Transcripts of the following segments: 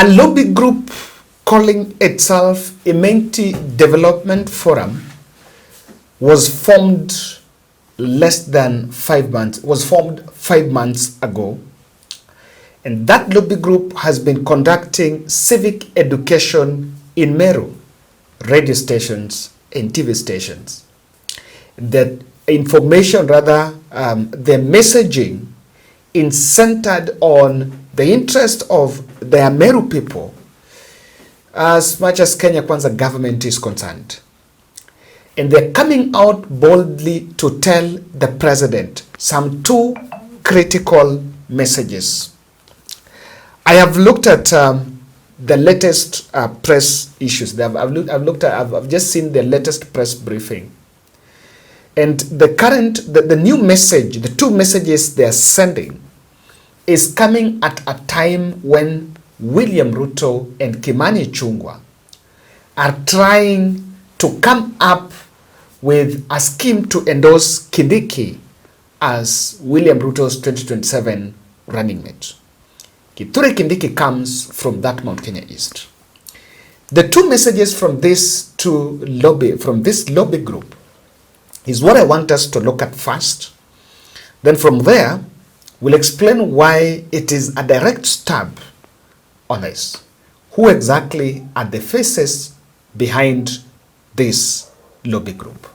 A lobby group calling itself Imenti Development Forum was formed less than 5 months, was formed 5 months ago. And that lobby group has been conducting civic education in Meru, radio stations and TV stations. The information, rather, the messaging is centered on the interest of the Meru people as much as Kenya Kwanza government is concerned. And they're coming out boldly to tell the president some 2 critical messages. I have looked at the latest press issues. I've just seen the latest press briefing. And the new message, the 2 messages they're sending is coming at a time when William Ruto and Kimani Ichung'wah are trying to come up with a scheme to endorse Kiki as William Ruto's 2027 running mate. Kithure Kindiki comes from that Mount Kenya East. The 2 messages from this lobby group is what I want us to look at first. Then from there, we'll explain why it is a direct stab on us. Who exactly are the faces behind this lobby group?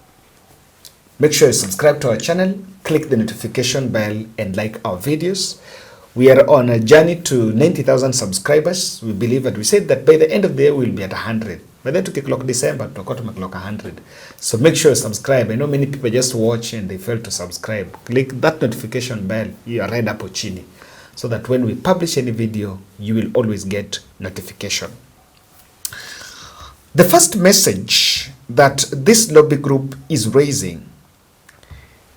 Make sure you subscribe to our channel, click the notification bell and like our videos. We are on a journey to 90,000 subscribers. We believe that we said that by the end of the year we'll be at 100. By the time clock December, to clock 100. So make sure you subscribe. I know many people just watch and they fail to subscribe. Click that notification bell, you are right up chini, so that when we publish any video, you will always get notification. The first message that this lobby group is raising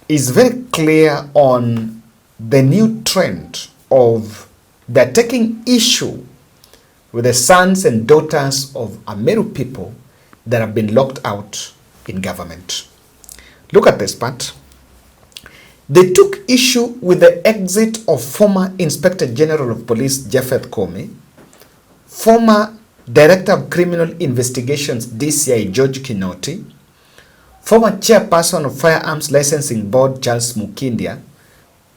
is very clear on the new trend of they're taking issue with the sons and daughters of Ameru people that have been locked out in government. Look at this part. They took issue with the exit of former Inspector General of Police Japhet Koome, former Director of Criminal Investigations DCI George Kinoti, former Chairperson of Firearms Licensing Board Charles Mukindia.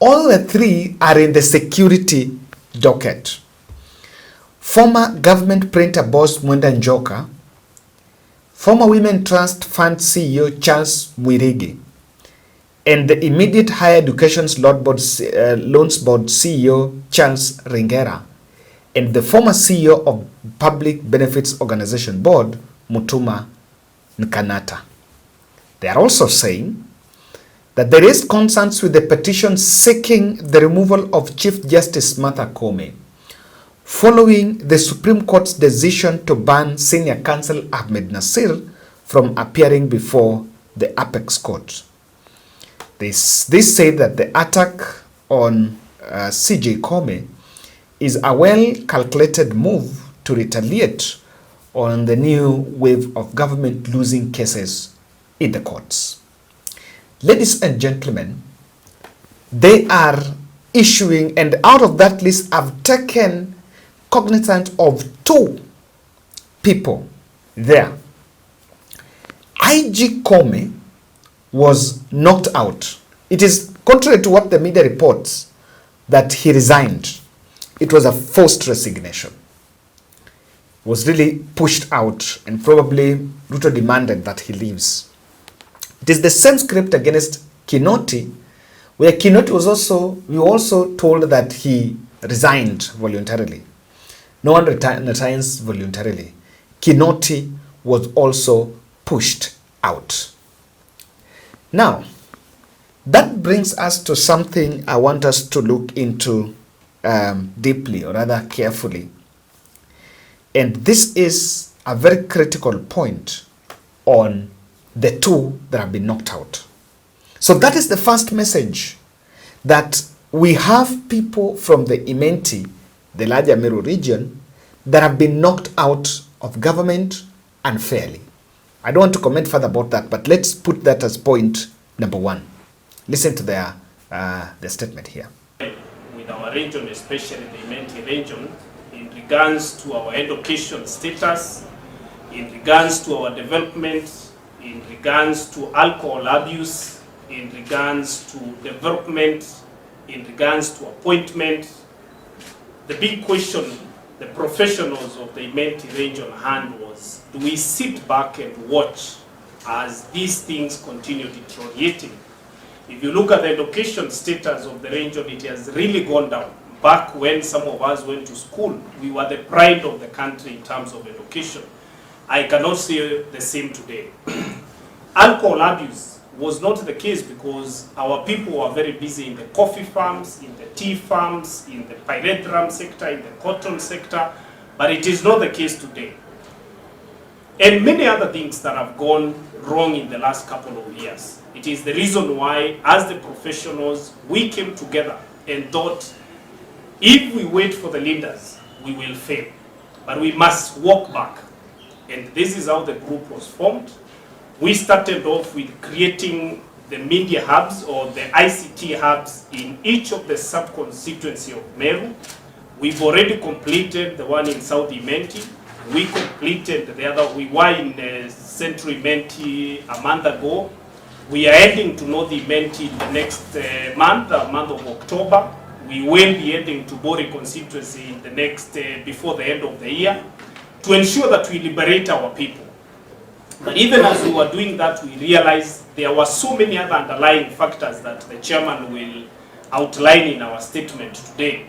All the 3 are in the security docket. Former government printer boss Mwenda Njoka, former Women Trust Fund CEO Charles Mwirigi, and the immediate Higher Education Loans Board CEO Charles Ringera, and the former CEO of Public Benefits Organization Board Mutuma Nkanata. They are also saying that there is concerns with the petition seeking the removal of Chief Justice Martha Koome following the Supreme Court's decision to ban Senior Counsel Ahmed Nasir from appearing before the Apex Court. They say that the attack on CJ Koome is a well-calculated move to retaliate on the new wave of government losing cases in the courts. Ladies and gentlemen, they are issuing, and out of that list I've taken cognizance of 2 people there. IG Koome was knocked out. It is contrary to what the media reports that he resigned. It was a forced resignation. Was really pushed out, and probably Ruto demanded that he leaves. It is the same script against Kinoti, where Kinoti was we also told that he resigned voluntarily. No one resigns voluntarily. Kinoti was also pushed out. Now, that brings us to something I want us to look into deeply, or rather carefully. And this is a very critical point on the 2 that have been knocked out. So that is the first message, that we have people from the Imenti, the larger Meru region, that have been knocked out of government unfairly. I don't want to comment further about that, but let's put that as point number 1. Listen to their statement here. With our region, especially the Imenti region, in regards to our education status, in regards to our development, in regards to alcohol abuse, in regards to development, in regards to appointment. The big question the professionals of the Imenti region hand was, do we sit back and watch as these things continue deteriorating? If you look at the education status of the region, it has really gone down. Back when some of us went to school, we were the pride of the country in terms of education. I cannot say the same today. Alcohol abuse was not the case because our people were very busy in the coffee farms, in the tea farms, in the pyrethrum sector, in the cotton sector, but it is not the case today. And many other things that have gone wrong in the last couple of years. It is the reason why, as the professionals, we came together and thought, if we wait for the leaders, we will fail. But we must walk back. And this is how the group was formed. We started off with creating the media hubs or the ICT hubs in each of the sub-constituency of Meru. We've already completed the one in South Imenti. We completed the other, we were in Central Imenti a month ago. We are heading to North Imenti in the next month, the month of October. We will be heading to Bori constituency in the next, before the end of the year, to ensure that we liberate our people. But even as we were doing that, we realized there were so many other underlying factors that the chairman will outline in our statement today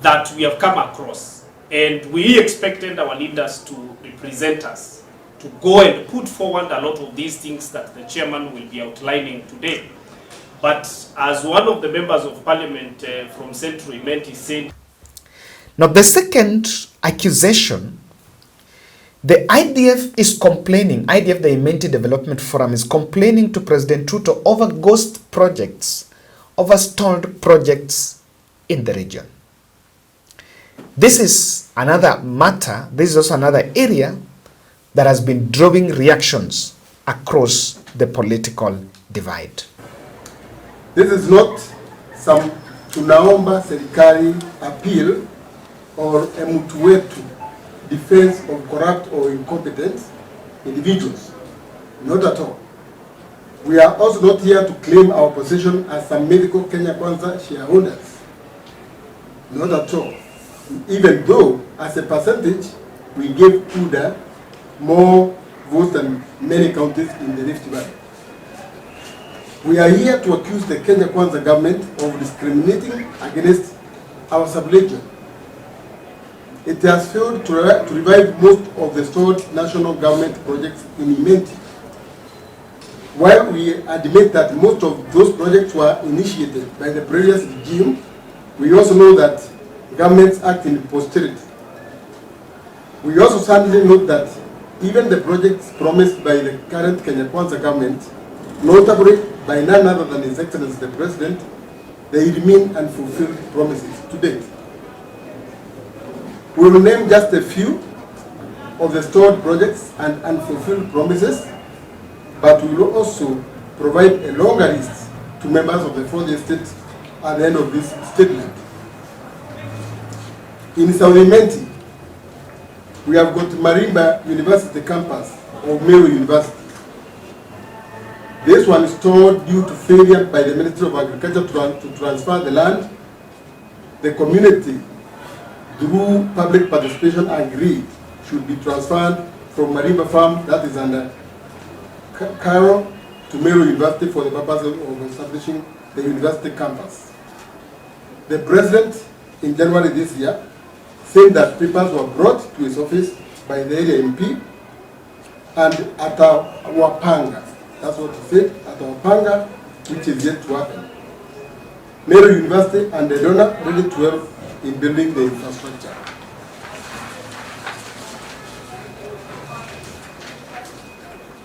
that we have come across. And we expected our leaders to represent us, to go and put forward a lot of these things that the chairman will be outlining today. But as one of the members of parliament from Central Imenti said... Now the second accusation, the IDF is complaining, IDF, the Imenti Development Forum, is complaining to President Ruto over ghost projects, over stalled projects in the region. This is another matter, this is also another area that has been drawing reactions across the political divide. This is not some tunaomba serikali appeal or a mtu wetu defense of corrupt or incompetent individuals. Not at all. We are also not here to claim our position as some medical Kenya Kwanza shareholders. Not at all. Even though, as a percentage, we gave UDA more votes than many counties in the Rift Valley. We are here to accuse the Kenya Kwanza government of discriminating against our sub-region. It has failed to revive most of the stalled national government projects in Imenti. While we admit that most of those projects were initiated by the previous regime, we also know that governments act in posterity. We also sadly note that even the projects promised by the current Kenya Kwanza government, notably by none other than His Excellency the President, they remain unfulfilled promises to date. We will name just a few of the stalled projects and unfulfilled promises, but we will also provide a longer list to members of the fourth estate at the end of this statement. In South Imenti, we have got Marimba University campus of Meru University. This one is stalled due to failure by the Ministry of Agriculture to transfer the land. The community, through public participation, agreed should be transferred from Marimba Farm, that is under Cairo, to Meru University for the purpose of establishing the university campus. The President, in January this year, said that papers were brought to his office by the area MP and at our Panga. That's what he said, at our Panga, which is yet to happen. Meru University and the donor ready to help in building the infrastructure.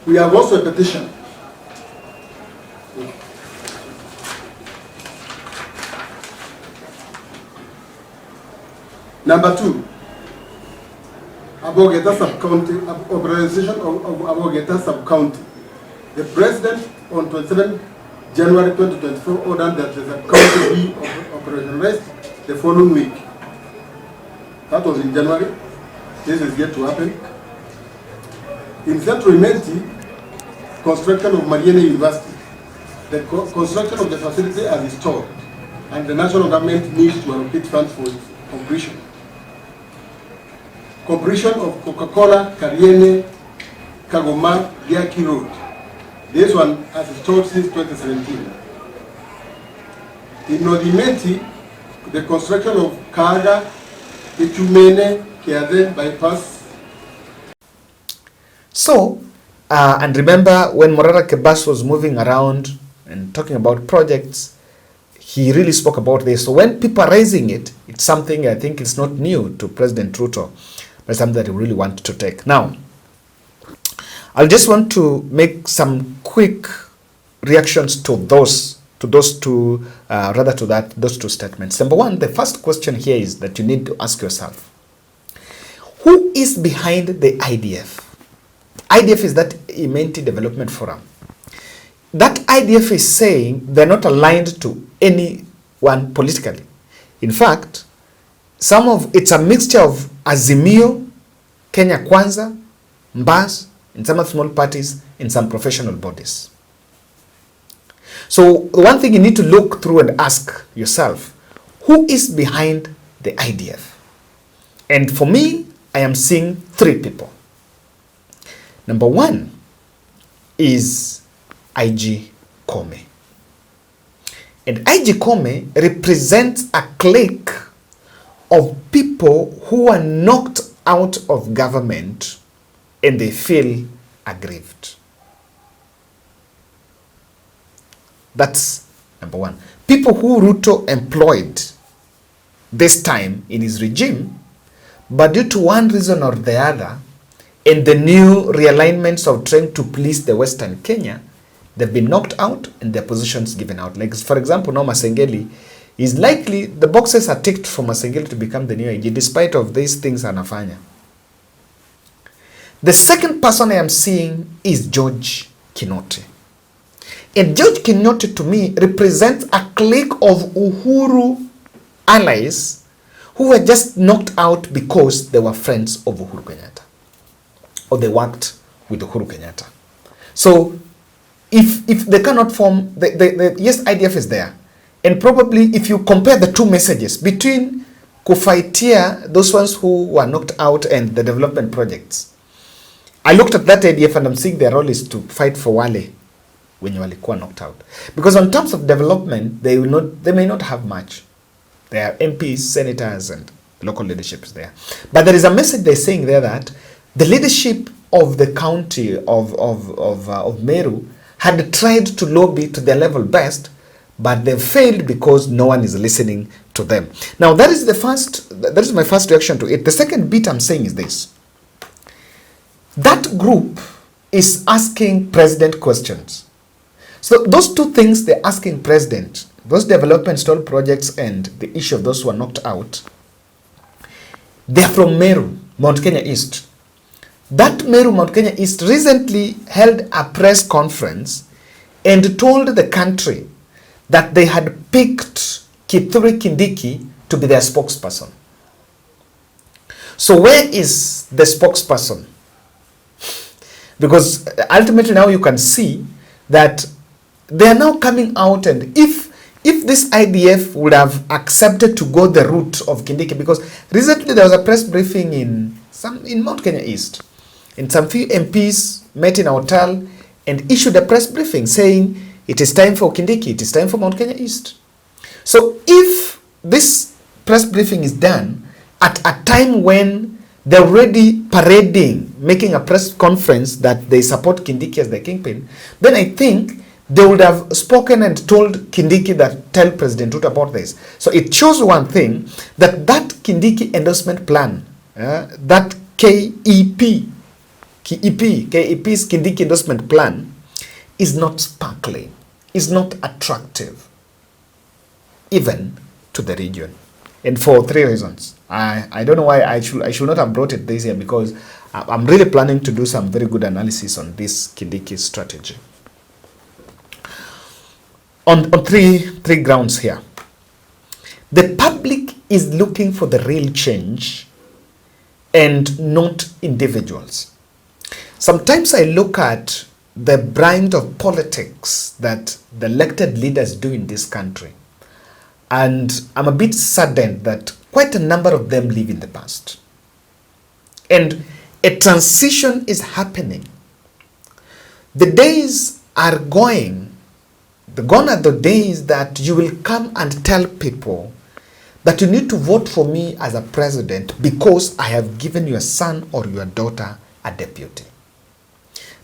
We have also a petition Number 2, Abogeta Sub-County, organization of Abogeta Sub-County. The President on 27 January 2024 ordered that the Sub-County be operationalized the following week. That was in January. This is yet to happen. In Central Imenti, construction of Mariene University. The construction of the facility has stalled, and the national government needs to allocate funds for its completion. Completion of Coca-Cola, Kariene, Kagoma, Giaki Road. This one has stalled since 2017. In North Imenti, the construction of Kaga, Itumene, Kiade bypass. So, and remember when Morara Kebas was moving around and talking about projects, he really spoke about this. So when people are raising it, it's something I think it's not new to President Ruto, but something that he really wants to take. Now, I just want to make some quick reactions to those two statements. Number one, the first question here is that you need to ask yourself, who is behind the IDF? IDF is that Imenti Development Forum. That IDF is saying they're not aligned to anyone politically. In fact, it's a mixture of Azimio, Kenya Kwanza, Mbas, and some small parties, and some professional bodies. So one thing you need to look through and ask yourself, who is behind the IDF? And for me, I am seeing three people. Number one is IG Koome. And IG Koome represents a clique of people who are knocked out of government and they feel aggrieved. That's number one. People who Ruto employed this time in his regime, but due to one reason or the other, in the new realignments of trying to please the Western Kenya, they've been knocked out and their positions given out. Like, for example, now Masengeli is likely, the boxes are ticked for Masengeli to become the new IG, despite of these things anafanya. The second person I am seeing is George Kinoti. And George Kinoti, to me, represents a clique of Uhuru allies who were just knocked out because they were friends of Uhuru Kenyatta, or they worked with Uhuru Kenyatta. So if they cannot form, yes, IDF is there. And probably if you compare the two messages between kufaitia, those ones who were knocked out, and the development projects, I looked at that IDF and I'm seeing their role is to fight for wale when you walikuwa knocked out. Because on terms of development, they may not have much. There are MPs, senators, and local leaderships there. But there is a message they're saying there that the leadership of the county of Meru had tried to lobby to their level best, but they failed because no one is listening to them. Now that is my first reaction to it. The second bit I'm saying is this. That group is asking president questions. So those two things they're asking president, those development stall projects and the issue of those who are knocked out, they're from Meru, Mount Kenya East. That Meru, Mount Kenya East recently held a press conference and told the country that they had picked Kithure Kindiki to be their spokesperson. So where is the spokesperson? Because ultimately now you can see that they are now coming out, and if this IDF would have accepted to go the route of Kindiki, because recently there was a press briefing in Mount Kenya East, and some few MPs met in a hotel and issued a press briefing saying it is time for Kindiki, it is time for Mount Kenya East. So if this press briefing is done at a time when they're already parading, making a press conference that they support Kindiki as the kingpin, then I think they would have spoken and told Kindiki that tell President Ruto about this. So it shows one thing, that Kindiki endorsement plan, that KEP's Kindiki endorsement plan is not sparkling, is not attractive, even to the region. And for three reasons. I don't know why I should not have brought it this year, because I'm really planning to do some very good analysis on this Kindiki strategy. On three grounds here. The public is looking for the real change and not individuals. Sometimes I look at the brand of politics that the elected leaders do in this country, and I'm a bit saddened that quite a number of them live in the past. And a transition is happening. The days are going. Gone are the days that you will come and tell people that you need to vote for me as a president because I have given your son or your daughter a deputy.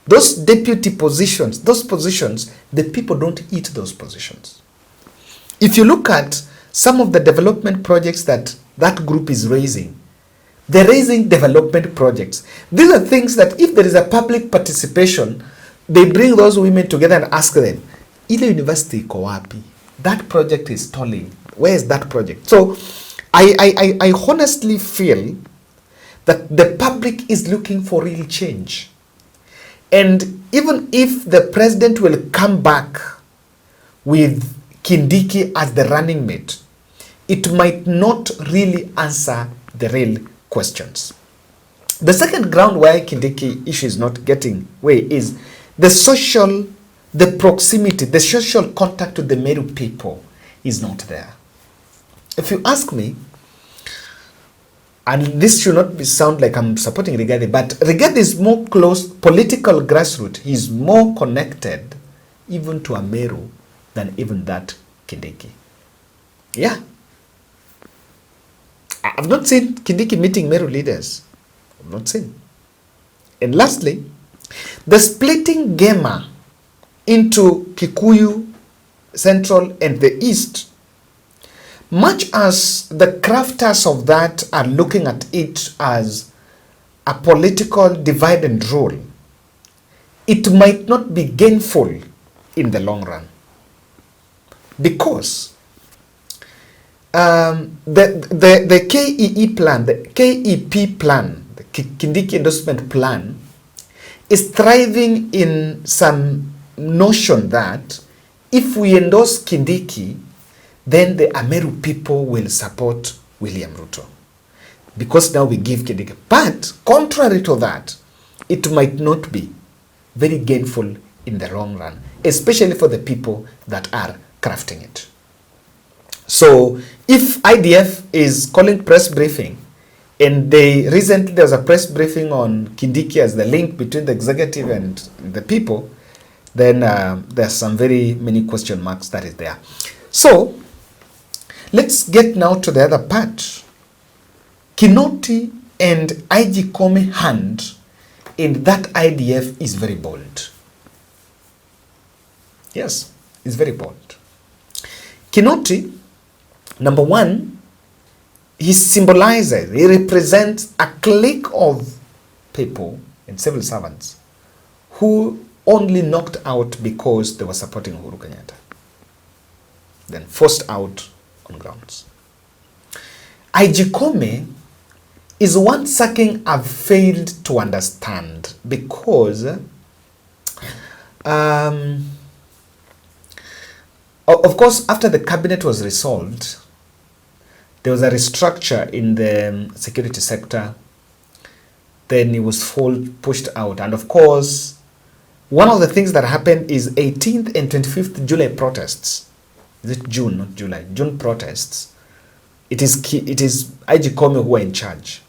Those deputy positions, the people don't eat those positions. If you look at some of the development projects that group is raising, they're raising development projects. These are things that if there is a public participation, they bring those women together and ask them, ile university iko wapi? That project is stalling. Where is that project? So I honestly feel that the public is looking for real change. And even if the president will come back with Kindiki as the running mate, it might not really answer the real questions. The second ground why Kindiki issue is not getting way is the proximity, the social contact with the Meru people is not there. If you ask me, and this should not sound like I'm supporting Rigathi, but Rigathi is more close, political grassroots. He's more connected even to a Meru than even that Kindiki. Yeah. I've not seen Kindiki meeting Meru leaders. I've not seen. And lastly, the splitting Gema into Kikuyu, Central, and the East, much as the crafters of that are looking at it as a political divide and rule, it might not be gainful in the long run. Because the KEE plan, the KEP plan, the Kindiki endorsement plan, is thriving in some notion that if we endorse Kindiki, then the Ameru people will support William Ruto. Because now we give Kindiki. But contrary to that, it might not be very gainful in the long run, especially for the people that are crafting it. So if IDF is calling press briefing, and recently there was a press briefing on Kindiki as the link between the executive and the people, then there's some very many question marks that is there. So let's get now to the other part. Kinoti and IG Koome hand in that IDF is very bold. Yes, it's very bold. Kinoti, number one, he symbolizes, he represents a clique of people and civil servants who only knocked out because they were supporting Uhuru Kenyatta, then forced out on grounds. IG Koome is one sucking I've failed to understand because of course, after the cabinet was resolved, there was a restructure in the security sector. Then it was pushed out. And of course, one of the things that happened is 18th and 25th July protests. Is it June, not July? June protests. It is IG Koome who are in charge.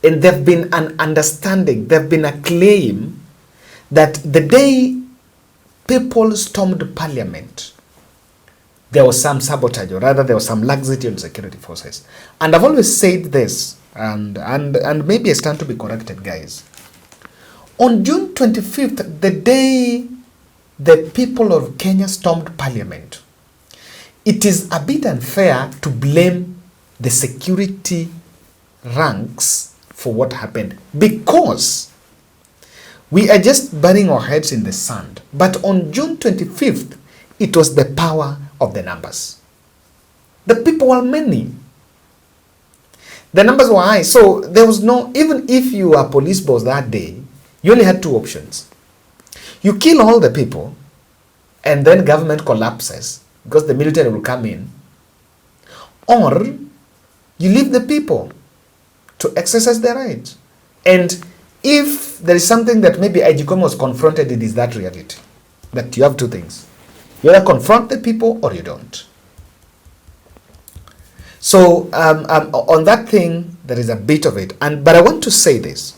And there have been an understanding, there have been a claim that the day people stormed parliament, there was some sabotage, or rather there was some laxity on security forces. And I've always said this, and maybe I stand to be corrected, guys. On June 25th, the day the people of Kenya stormed parliament, it is a bit unfair to blame the security ranks for what happened, because we are just burying our heads in the sand. But on June 25th, it was the power of the numbers. The people were many. The numbers were high. So there was no, even if you were police boss that day, you only had two options. You kill all the people and then government collapses because the military will come in. Or you leave the people to exercise their rights. And if there is something that maybe IG Koome was confronted, it is that reality. That you have two things. You either confront the people or you don't. So on that thing, there is a bit of it. But I want to say this.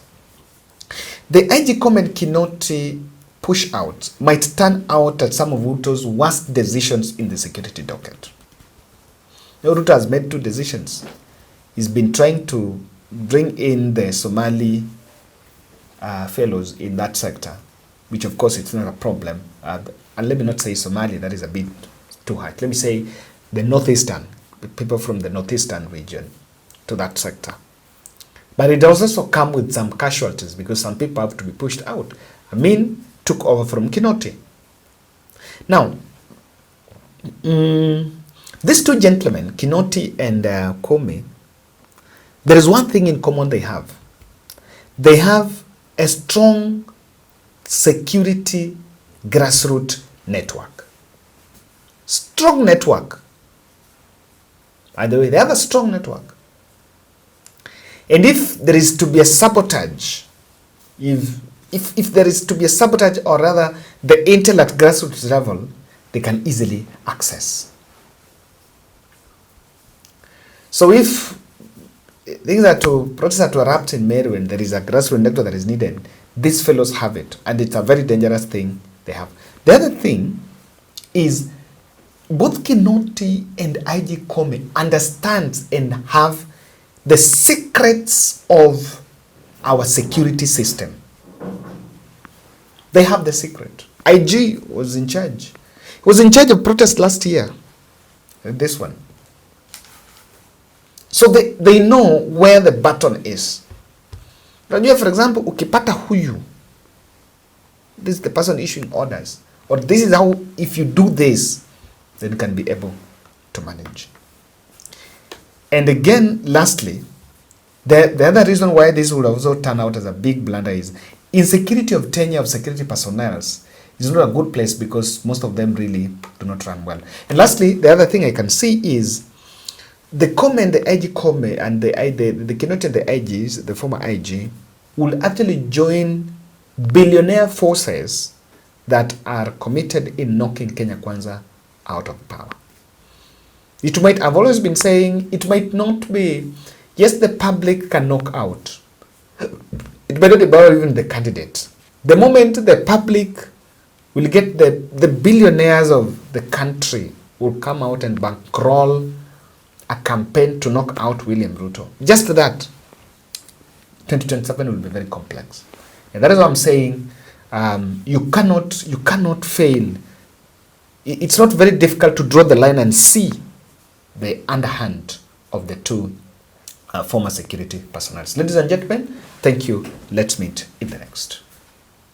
The IG Koome and Kinoti push out might turn out at some of Ruto's worst decisions in the security docket. Now, Ruto has made two decisions. He's been trying to bring in the Somali fellows in that sector, which of course it's not a problem. And let me not say Somali, that is a bit too hard. Let me say the northeastern, people from the northeastern region to that sector. But it does also come with some casualties because some people have to be pushed out. Amin took over from Kinoti. Now, these two gentlemen, Kinoti and Koome, there is one thing in common they have. They have a strong security grassroots network. Strong network. By the way, they have a strong network. And if there is to be a sabotage, if there is to be a sabotage, or rather the intel at grassroots level, they can easily access. So if things are to, protests are to erupt in Meru and there is a grassroots network that is needed, these fellows have it, and it's a very dangerous thing they have. The other thing is both Kinoti and IG Koome understands and have the secrets of our security system. They have the secret. IG was in charge. He was in charge of protests last year. This one. So they know where the button is. Now, for example, ukipata huyu, this is the person issuing orders, or this is how, if you do this, then you can be able to manage. And again, lastly, the other reason why this would also turn out as a big blunder is insecurity of tenure of security personnel is not a good place because most of them really do not run well. And lastly, the other thing I can see is the Koome and the IG Koome and the Kinoti and the IGs, the former IG, will actually join billionaire forces that are committed in knocking Kenya Kwanza out of power. It might, I've always been saying, it might not be, yes, the public can knock out. It might not be about even the candidate. The moment the public will get the billionaires of the country will come out and bankroll a campaign to knock out William Ruto. Just that, 2027 will be very complex. And that is what I'm saying. You cannot fail. It's not very difficult to draw the line and see the underhand of the two former security personnel. Ladies and gentlemen, thank you. Let's meet in the next.